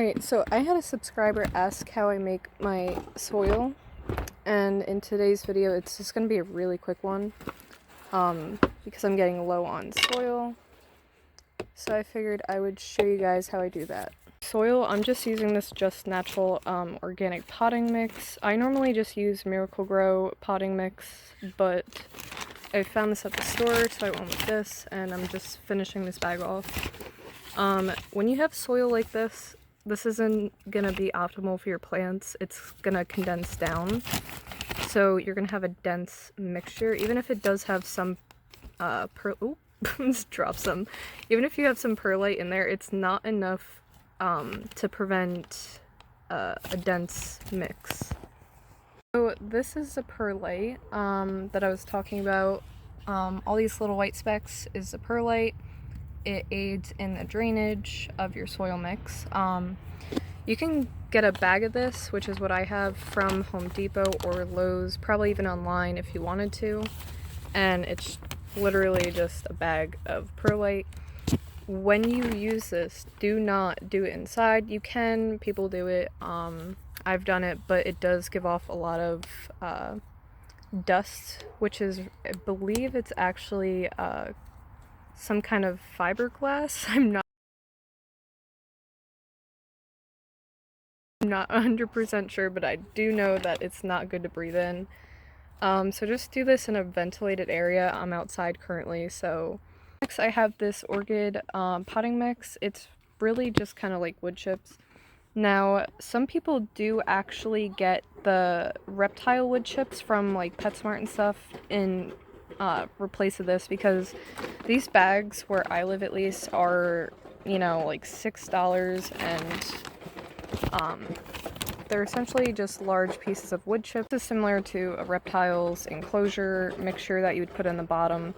Alright, so I had a subscriber ask how I make my soil, and in today's video it's just going to be a really quick one, because I'm getting low on soil, so I figured I would show you guys how I do that. Soil, I'm just using this Just Natural organic potting mix. I normally just use Miracle-Gro potting mix, but I found this at the store, so I went with this, and I'm just finishing this bag off. When you have soil like this isn't gonna be optimal for your plants. It's gonna condense down, so you're gonna have a dense mixture. Even if it does have some just drop some. Even if you have some perlite in there, it's not enough to prevent a dense mix. So this is the perlite that I was talking about. All these little white specks is the perlite. It aids in the drainage of your soil mix. You can get a bag of this, which is what I have, from Home Depot or Lowe's, probably even online if you wanted to, and it's literally just a bag of perlite. When you use this, do not do it inside. You can, people do it, I've done it, but it does give off a lot of dust, which is, I believe it's actually some kind of fiberglass. I'm not 100% sure, but I do know that it's not good to breathe in. So just do this in a ventilated area. I'm outside currently, so next I have this orchid potting mix. It's really just kind of like wood chips. Now, some people do actually get the reptile wood chips from like PetSmart and stuff in replace of this, because these bags, where I live at least, are, you know, like $6, and they're essentially just large pieces of wood chips. This is similar to a reptile's enclosure mixture that you would put in the bottom,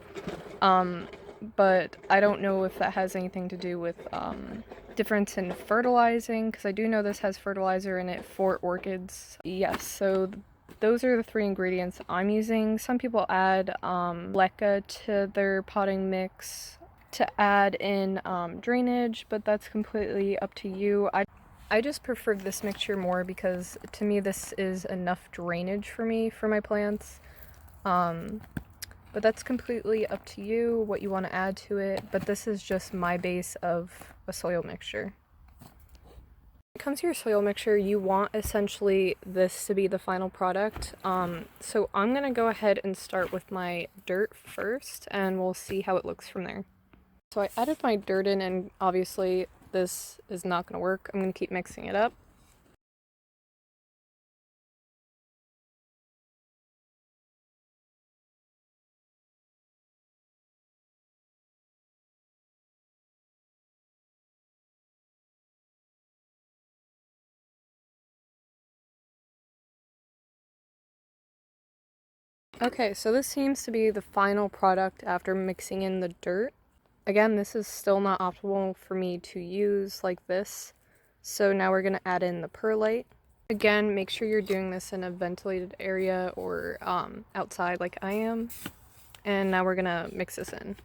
but I don't know if that has anything to do with difference in fertilizing, because I do know this has fertilizer in it for orchids. Yes, so those are the 3 ingredients I'm using. Some people add leca to their potting mix to add in drainage, but that's completely up to you. I just prefer this mixture more because to me this is enough drainage for me for my plants. But that's completely up to you what you want to add to it, but this is just my base of a soil mixture. When it comes to your soil mixture, you want essentially this to be the final product. So I'm going to go ahead and start with my dirt first, and we'll see how it looks from there. So I added my dirt in, and obviously this is not going to work. I'm going to keep mixing it up. Okay, so this seems to be the final product after mixing in the dirt. Again, this is still not optimal for me to use like this. So now we're going to add in the perlite. Again, make sure you're doing this in a ventilated area or outside like I am. And now we're going to mix this in.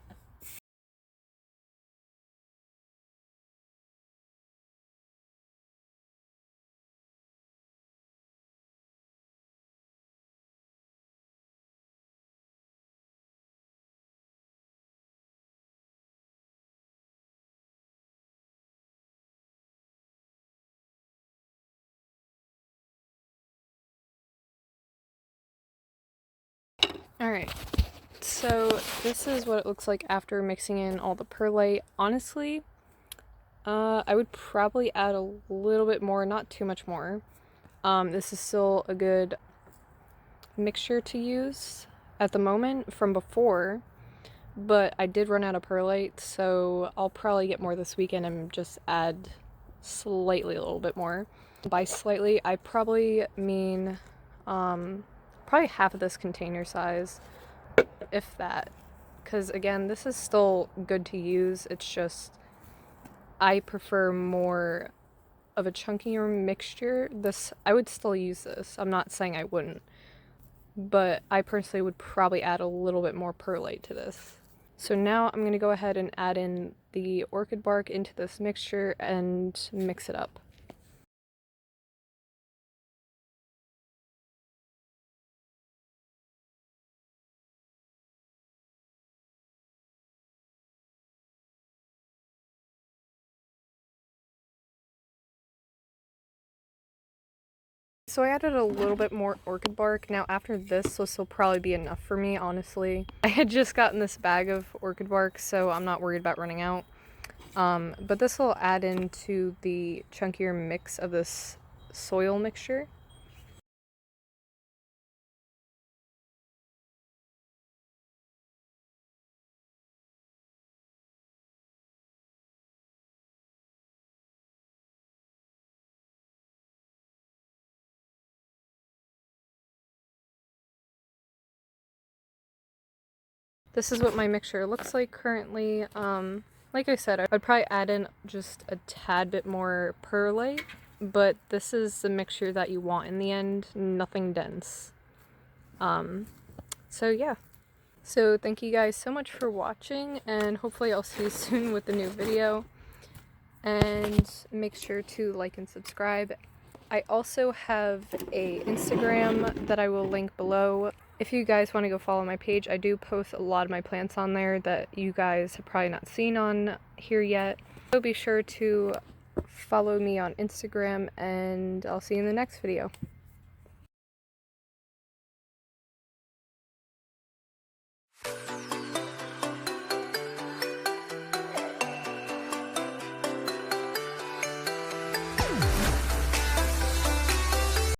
Alright, so this is what it looks like after mixing in all the perlite. Honestly, I would probably add a little bit more, not too much more. This is still a good mixture to use at the moment from before, but I did run out of perlite, so I'll probably get more this weekend and just add slightly a little bit more. By slightly, I probably mean probably half of this container size, if that, because again, this is still good to use. It's just I prefer more of a chunkier mixture. This, I would still use this. I'm not saying I wouldn't, but I personally would probably add a little bit more perlite to this. So now I'm going to go ahead and add in the orchid bark into this mixture and mix it up. So I added a little bit more orchid bark. Now after this will probably be enough for me, honestly. I had just gotten this bag of orchid bark, so I'm not worried about running out. But this will add into the chunkier mix of this soil mixture. This is what my mixture looks like currently. Like I said, I'd probably add in just a tad bit more perlite, but this is the mixture that you want in the end, nothing dense. So yeah. So thank you guys so much for watching, and hopefully I'll see you soon with a new video. And make sure to like and subscribe. I also have a Instagram that I will link below. If you guys want to go follow my page, I do post a lot of my plants on there that you guys have probably not seen on here yet. So be sure to follow me on Instagram, and I'll see you in the next video.